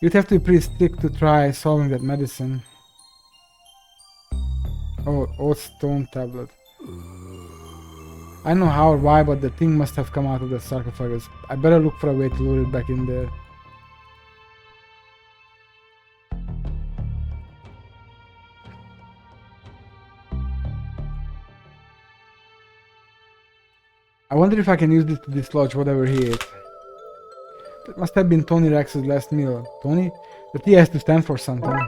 You'd have to be pretty sick to try solving that medicine. Oh, old stone tablet. I don't know how or why, but the thing must have come out of the sarcophagus. I better look for a way to load it back in there. I wonder if I can use this to dislodge whatever he ate. That must have been Tony Rex's last meal. Tony? The T has to stand for something.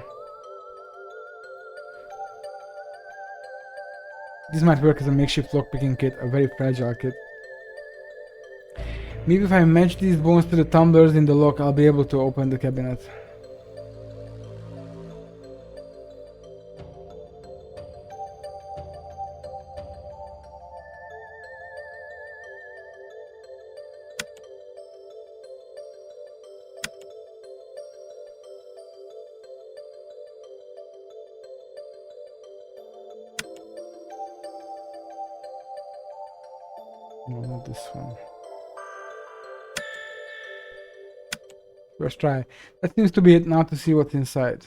This might work as a makeshift lockpicking kit, a very fragile kit. Maybe if I match these bones to the tumblers in the lock, I'll be able to open the cabinet. No, not this one. First try. That seems to be it now to see what's inside.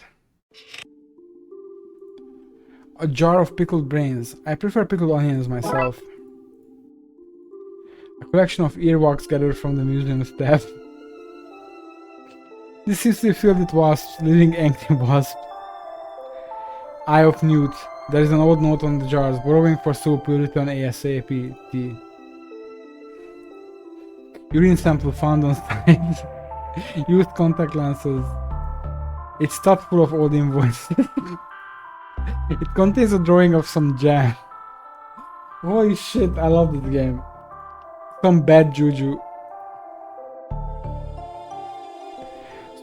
A jar of pickled brains. I prefer pickled onions myself. A collection of earwax gathered from the museum staff. This seems to be filled with wasps, living angry wasps. Eye of Newt. There is an old note on the jars. Borrowing for soup will return ASAP. Urine sample found on site. Used contact lenses. It's stuffed full of old invoices. It contains a drawing of some jam. Holy shit, I love this game. Some bad juju.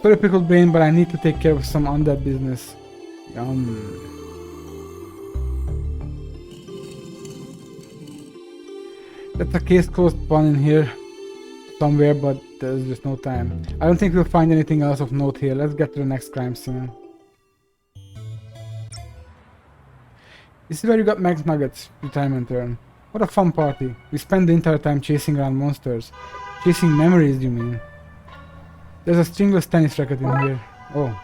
Sorry pickled brain, but I need to take care of some undead business. Yum. That's a case closed pun in here somewhere, but there's just no time. I don't think we'll find anything else of note here. Let's get to the next crime scene. This is where you got Max Nugget's retirement turn. What a fun party. We spent the entire time chasing around monsters. Chasing memories, you mean? There's a stringless tennis racket in here. Oh.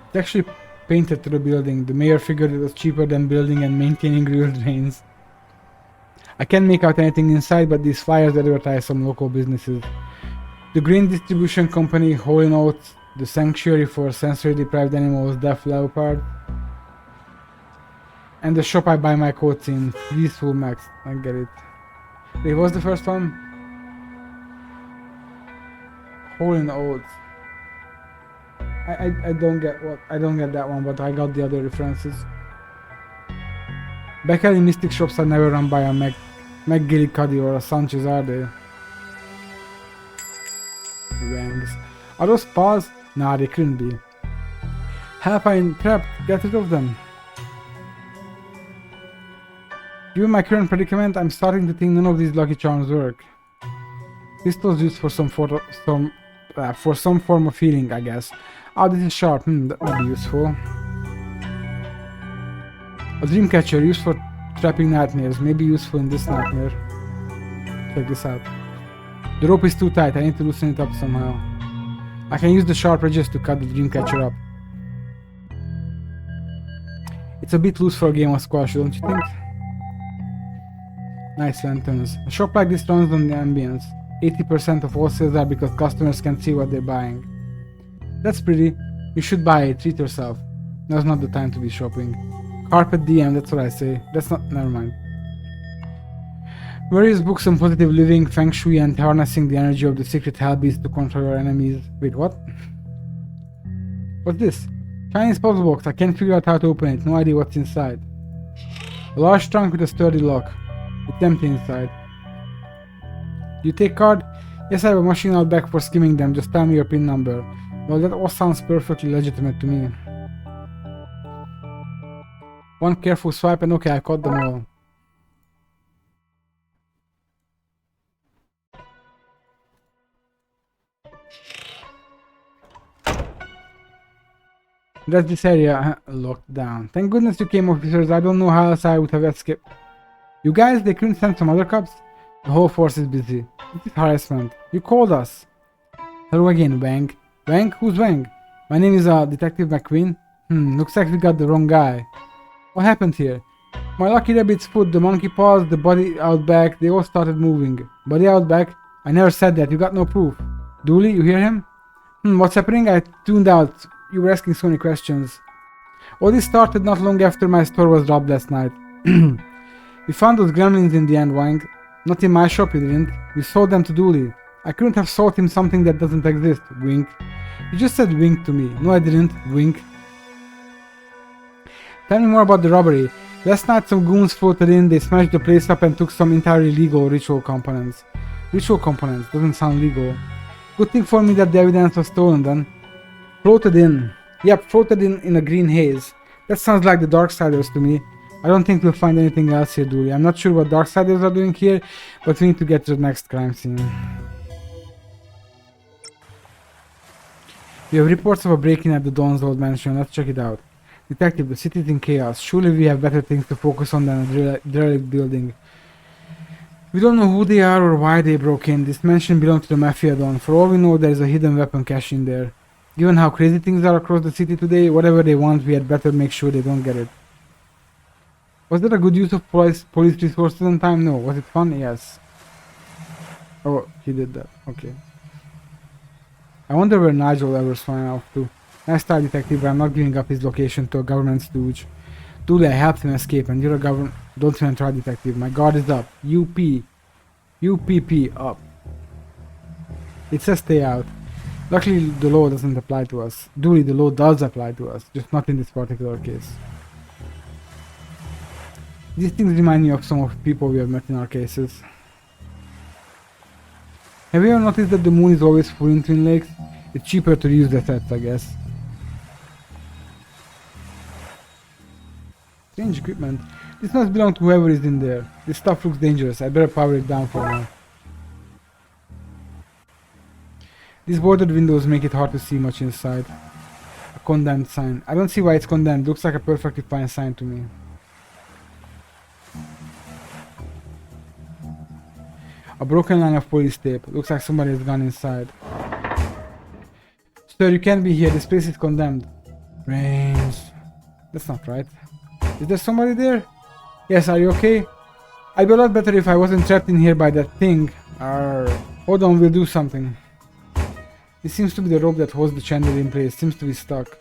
It's actually painted to the building. The mayor figured it was cheaper than building and maintaining real drains. I can't make out anything inside, but these flyers advertise some local businesses. The Green Distribution Company, Hole in Oats, the Sanctuary for Sensory Deprived Animals, Deaf Leopard, and the shop I buy my coats in, Peaceful Max. I get it. Wait, what's the first one? Hole in Oats. I don't get that one, but I got the other references. Beckley Mystic shops are never run by a McGillicuddy or a Sanchez, are they? Wangs. Are those paws? Nah, they couldn't be. Help, I'm trapped. Get rid of them. Given my current predicament, I'm starting to think none of these lucky charms work. Pistols used for some form of healing, I guess. Oh, this is sharp. That might be useful. A dream catcher used for trapping nightmares, may be useful in this nightmare. Check this out. The rope is too tight, I need to loosen it up somehow. I can use the sharp edges to cut the dream catcher up. It's a bit loose for a game of squash, don't you think? Nice lanterns. A shop like this runs on the ambience. 80% of all sales are because customers can see what they're buying. That's pretty. You should buy it, treat yourself. Now's not the time to be shopping. Carpet DM, that's what I say. That's not, never mind. Various books on positive living, feng shui, and harnessing the energy of the secret hell beast to control your enemies. Wait, what? What's this? Chinese puzzle box, I can't figure out how to open it, no idea what's inside. A large trunk with a sturdy lock. It's empty inside. Do you take card? Yes, I have a machine out back for skimming them, just tell me your PIN number. Well, that all sounds perfectly legitimate to me. One careful swipe and okay, I caught them all. That's this area locked down. Thank goodness you came, officers. I don't know how else I would have escaped. You guys, they couldn't send some other cops? The whole force is busy. This is harassment. You called us. Hello again, Wang. Wang? Who's Wang? My name is Detective McQueen. Looks like we got the wrong guy. What happened here? My lucky rabbit's foot, the monkey paws, the body out back, they all started moving. Body out back? I never said that, you got no proof. Dooley, you hear him? What's happening? I tuned out. You were asking so many questions. All this started not long after my store was robbed last night. We found those gremlins in the end, Wang. Not in my shop, you didn't. We sold them to Dooley. I couldn't have sold him something that doesn't exist. Wink. You just said wink to me. No, I didn't. Wink. Tell me more about the robbery. Last night some goons floated in, they smashed the place up and took some entirely legal ritual components. Ritual components? Doesn't sound legal. Good thing for me that the evidence was stolen then. Floated in. Yep, floated in a green haze. That sounds like the Darksiders to me. I don't think we'll find anything else here, Dooley. I'm not sure what Darksiders are doing here, but we need to get to the next crime scene. We have reports of a break-in at the Dawn's old mansion. Let's check it out. Detective, the city's in chaos. Surely we have better things to focus on than a derelict building. We don't know who they are or why they broke in. This mansion belonged to the Mafia Dawn. For all we know, there is a hidden weapon cache in there. Given how crazy things are across the city today, whatever they want, we had better make sure they don't get it. Was that a good use of police resources and time? No. Was it fun? Yes. Oh, he did that. Okay. I wonder where Nigel ever swam off to. Nice try, detective, but I'm not giving up his location to a government stooge. Dooley, I helped him escape, and you're a government... Don't even try, detective. My guard is up. UPP up. It says stay out. Luckily, the law doesn't apply to us. Dooley, the law does apply to us, just not in this particular case. These things remind me of some of the people we have met in our cases. Have you ever noticed that the moon is always full in Twin Lakes? It's cheaper to reuse the sets, I guess. Strange equipment. This must belong to whoever is in there. This stuff looks dangerous. I better power it down for now. These boarded windows make it hard to see much inside. A condemned sign. I don't see why it's condemned. Looks like a perfectly fine sign to me. A broken line of police tape. Looks like somebody has gone inside. Sir, you can't be here. This place is condemned. Brains. That's not right. Is there somebody there? Yes, are you okay? I'd be a lot better if I wasn't trapped in here by that thing. Hold on, we'll do something. This seems to be the rope that holds the chandelier in place. Seems to be stuck.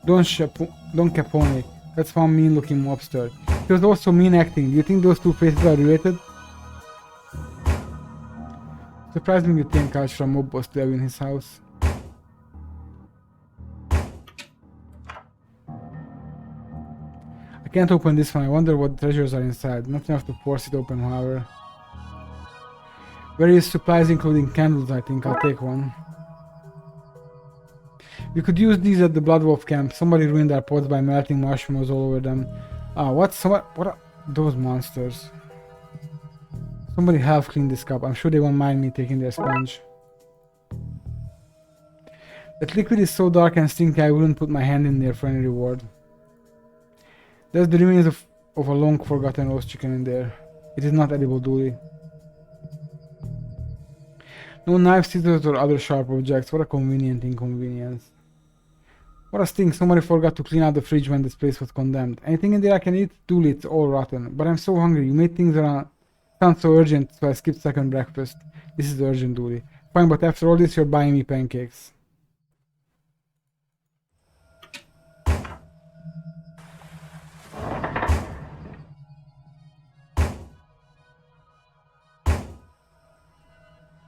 Don Capone. That's one mean looking mobster. He was also mean acting. Do you think those two faces are related? Surprised me with Tim Couch from mob boss to have in his house. I can't open this one. I wonder what treasures are inside. Not enough to force it open, however. Various supplies including candles, I think. I'll take one. We could use these at the Blood Wolf camp. Somebody ruined our pots by melting marshmallows all over them. What are those monsters? Somebody half cleaned this cup. I'm sure they won't mind me taking their sponge. That liquid is so dark and stinky I wouldn't put my hand in there for any reward. There's the remains of a long forgotten roast chicken in there. It is not edible, Dooley. No knives, scissors or other sharp objects. What a convenient inconvenience. What a stink. Somebody forgot to clean out the fridge when this place was condemned. Anything in there I can eat? Dooley, it's all rotten. But I'm so hungry. You made things around... Sounds so urgent, so I skipped second breakfast. This is urgent, Dooley. Fine, but after all this, you're buying me pancakes.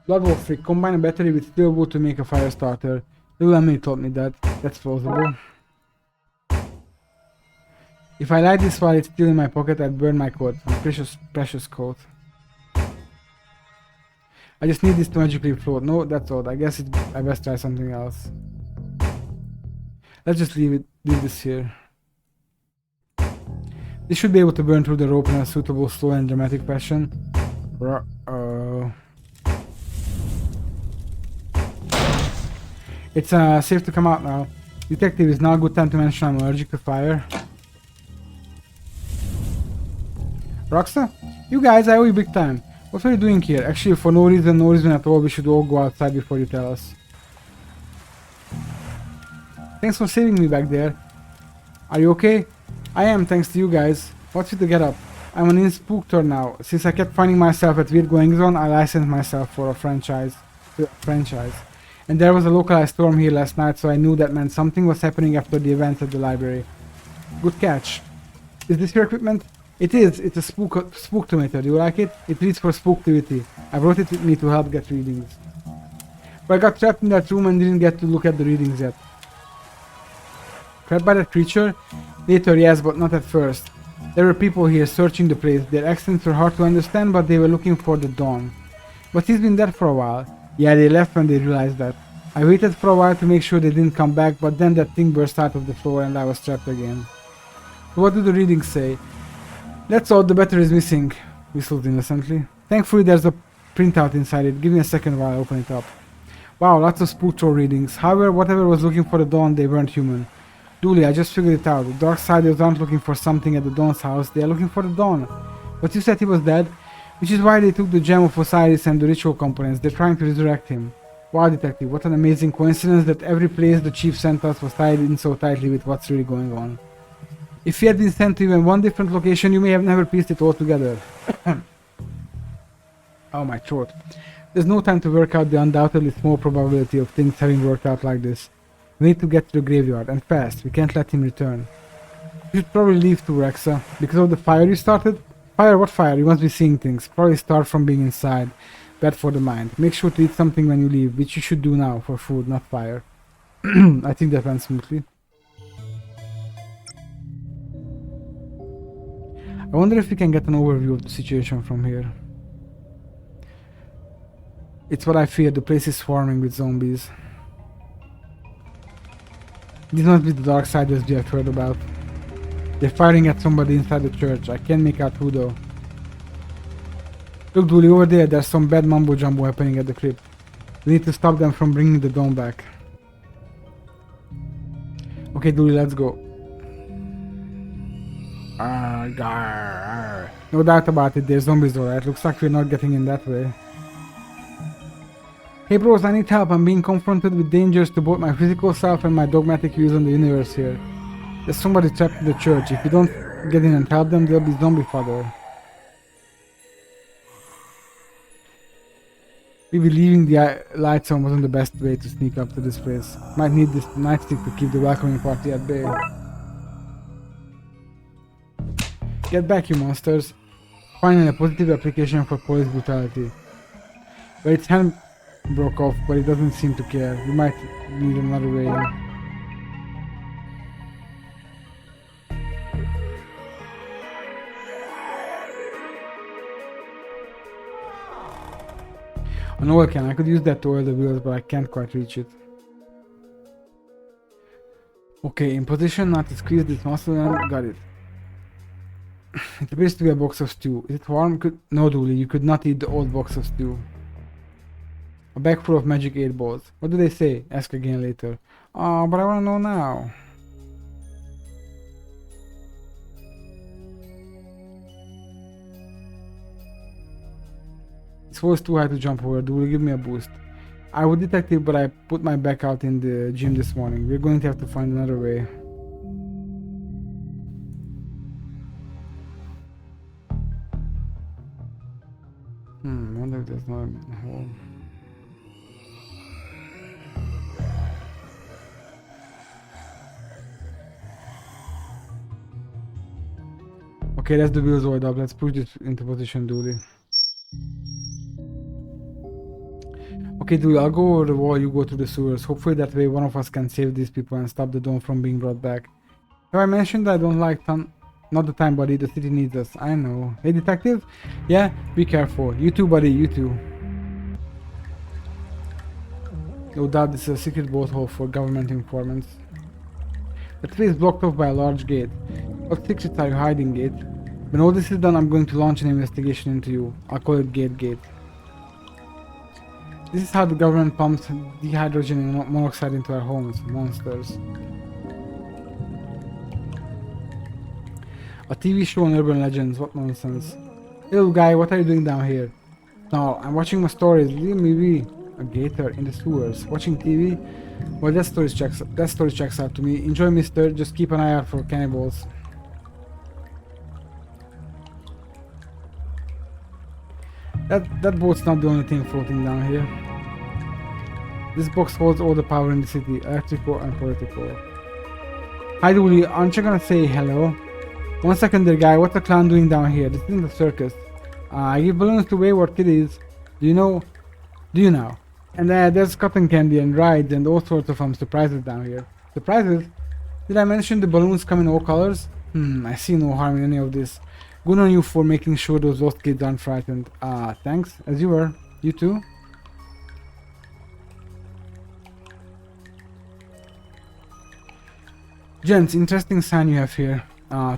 Blood Wolf Freak. Combine a battery with steel wood to make a fire starter. Little Emily told me that. That's plausible. If I light this while it's still in my pocket, I'd burn my coat. My precious coat. I just need this to magically float. No, that's odd. I guess I best try something else. Let's just leave this here. This should be able to burn through the rope in a suitable, slow and dramatic fashion. It's safe to come out now. Detective, is now a good time to mention I'm allergic to fire. Roxa? You guys, I owe you big time. What are you doing here? Actually, for no reason at all, we should all go outside before you tell us. Thanks for saving me back there. Are you okay? I am, thanks to you guys. What's with the get up? I'm an inspector now. Since I kept finding myself at weird goings on, I licensed myself for a franchise. And there was a localized storm here last night, so I knew that meant something was happening after the event at the library. Good catch. Is this your equipment? It is. It's a spooktometer. Do you like it? It reads for spooktivity. I brought it with me to help get readings. But I got trapped in that room and didn't get to look at the readings yet. Trapped by that creature? Later, yes, but not at first. There were people here searching the place. Their accents were hard to understand, but they were looking for the dawn. But he's been dead for a while. Yeah, they left when they realized that. I waited for a while to make sure they didn't come back, but then that thing burst out of the floor and I was trapped again. So what do the readings say? That's all, the battery is missing, whistled innocently. Thankfully there's a printout inside it. Give me a second while I open it up. Wow, lots of spook troll readings. However, whatever was looking for the dawn, they weren't human. Dooley, I just figured it out. The Darksiders aren't looking for something at the Dawn's house, they are looking for the Dawn. But you said he was dead, which is why they took the gem of Osiris and the ritual components. They're trying to resurrect him. Wow, Detective, what an amazing coincidence that every place the chief sent us was tied in so tightly with what's really going on. If he had been sent to even one different location, you may have never pieced it all together. Oh, my throat. There's no time to work out the undoubtedly small probability of things having worked out like this. We need to get to the graveyard, and fast. We can't let him return. You should probably leave too, Rexa. Because of the fire you started? Fire? What fire? You must be seeing things. Probably start from being inside. Bad for the mind. Make sure to eat something when you leave, which you should do now for food, not fire. I think that went smoothly. I wonder if we can get an overview of the situation from here. It's what I fear. The place is swarming with zombies. These must be the Darksiders we have heard about. They're firing at somebody inside the church. I can't make out who though. Look, Dooley, over there, there's some bad mumbo-jumbo happening at the crypt. We need to stop them from bringing the dawn back. Okay, Dooley, let's go. No doubt about it, there's zombies alright. Looks like we're not getting in that way. Hey bros, I need help. I'm being confronted with dangers to both my physical self and my dogmatic views on the universe here. There's somebody trapped in the church. If you don't get in and help them, they'll be zombie fodder. Maybe leaving the lights on wasn't the best way to sneak up to this place. Might need this nightstick to keep the welcoming party at bay. Get back, you monsters. Finally, a positive application for police brutality. But its hand broke off, but it doesn't seem to care. We might need another way in. An oil can. I could use that to oil the wheels, but I can't quite reach it. Okay, in position not to squeeze this muscle and got it. It appears to be a box of stew. Is it warm? No, Dooley, you could not eat the old box of stew. A bag full of magic 8 balls. What do they say? Ask again later. Oh, but I wanna know now. This wall is too high to jump over. Dooley, give me a boost. I would detective, but I put my back out in the gym this morning. We're going to have to find another way. I wonder if there's not a hole. Okay, that's the wheels oiled up. Let's push this into position, Dooley. Okay, Dooley, I'll go over the wall, you go through the sewers. Hopefully that way one of us can save these people and stop the dawn from being brought back. Have I mentioned that I don't like not the time, buddy. The city needs us. I know. Hey, detective? Yeah? Be careful. You too, buddy. You too. No doubt this is a secret boat hole for government informants. The place is blocked off by a large gate. What secrets are you hiding, Gate? When all this is done, I'm going to launch an investigation into you. I'll call it Gate. This is how the government pumps dehydrogen and monoxide into our homes. Monsters. A TV show on urban legends. What nonsense. Hey, little guy, what are you doing down here? No, I'm watching my stories. Maybe a gator in the sewers. Watching TV? Well, that story checks out to me. Enjoy, mister. Just keep an eye out for cannibals. That boat's not the only thing floating down here. This box holds all the power in the city, electrical and political. Hi, Dooley. Aren't you gonna say hello? 1 second there, guy. What's the clown doing down here? This isn't a circus. I give balloons to wayward kiddies. Do you know? Do you now? And there's cotton candy and rides and all sorts of surprises down here. Surprises? Did I mention the balloons come in all colors? I see no harm in any of this. Good on you for making sure those lost kids aren't frightened. Thanks. As you were. You too? Gents, interesting sign you have here.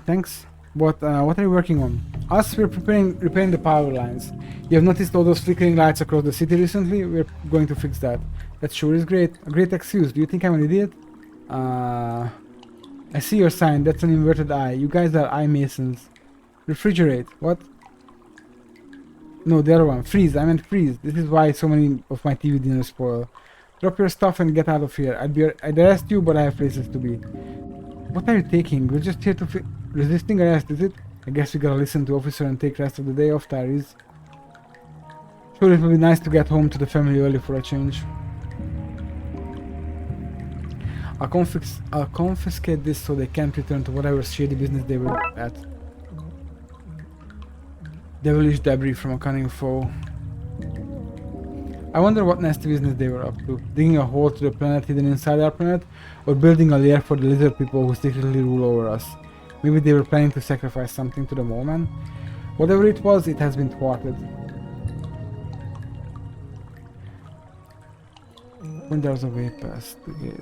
Thanks. What are you working on? Us, we're repairing the power lines. You have noticed all those flickering lights across the city recently? We're going to fix that. That sure is great. A great excuse. Do you think I'm an idiot? I see your sign. That's an inverted eye. You guys are eye masons. Refrigerate. What? No, the other one. Freeze. I meant freeze. This is why so many of my TV dinners spoil. Drop your stuff and get out of here. I'd arrest you, but I have places to be. What are you taking? We're just here to resisting arrest, is it? I guess we gotta listen to officer and take rest of the day off, Tyrese. Sure, it will be nice to get home to the family early for a change. I'll confiscate this so they can't return to whatever shady business they were at. Devilish debris from a cunning foe. I wonder what nasty business they were up to. Digging a hole to the planet hidden inside our planet, or building a lair for the lizard people who secretly rule over us. Maybe they were planning to sacrifice something to the mole man. Whatever it was, it has been thwarted. When there's a way past the gate.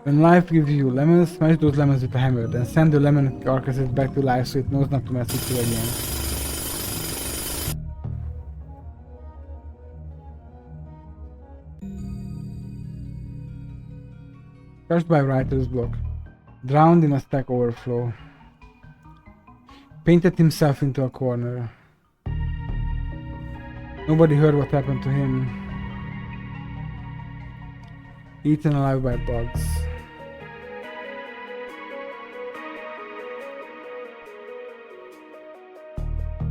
When life gives you lemons, smash those lemons with a hammer, then send the lemon carcasses back to life so it knows not to mess with you again. Crushed by writer's block. Drowned in a stack overflow. Painted himself into a corner. Nobody heard what happened to him. Eaten alive by bugs.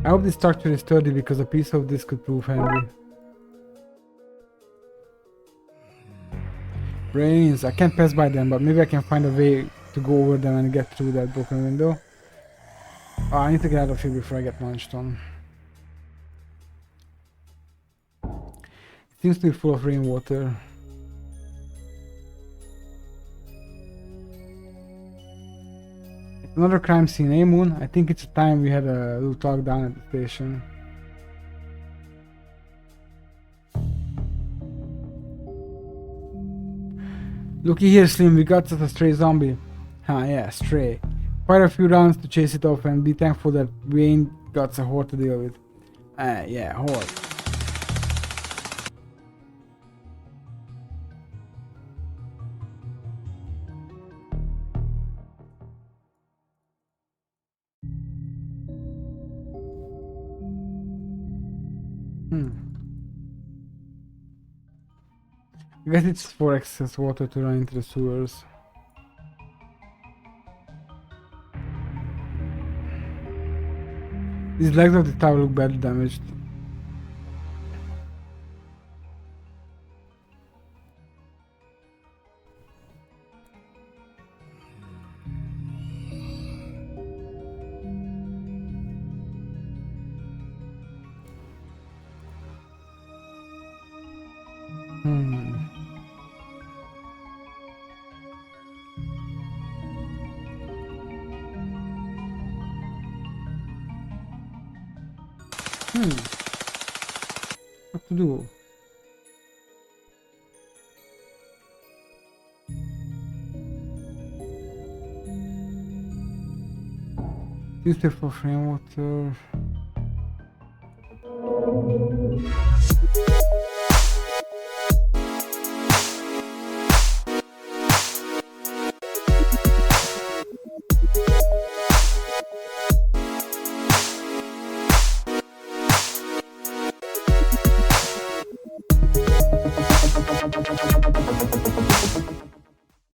I hope this structure is sturdy because a piece of this could prove handy. Brains, I can't pass by them, but maybe I can find a way to go over them and get through that broken window. Oh, I need to get out of here before I get launched on. It seems to be full of rainwater. It's another crime scene, eh, Moon? I think it's time we had a little talk down at the station. Looky here, Slim, we got us a stray zombie. Yeah, stray. Quite a few rounds to chase it off and be thankful that we ain't got a horde to deal with. Yeah, horde. I guess it's for excess water to run into the sewers. These legs of the tower look badly damaged. What to do? Use it for rainwater.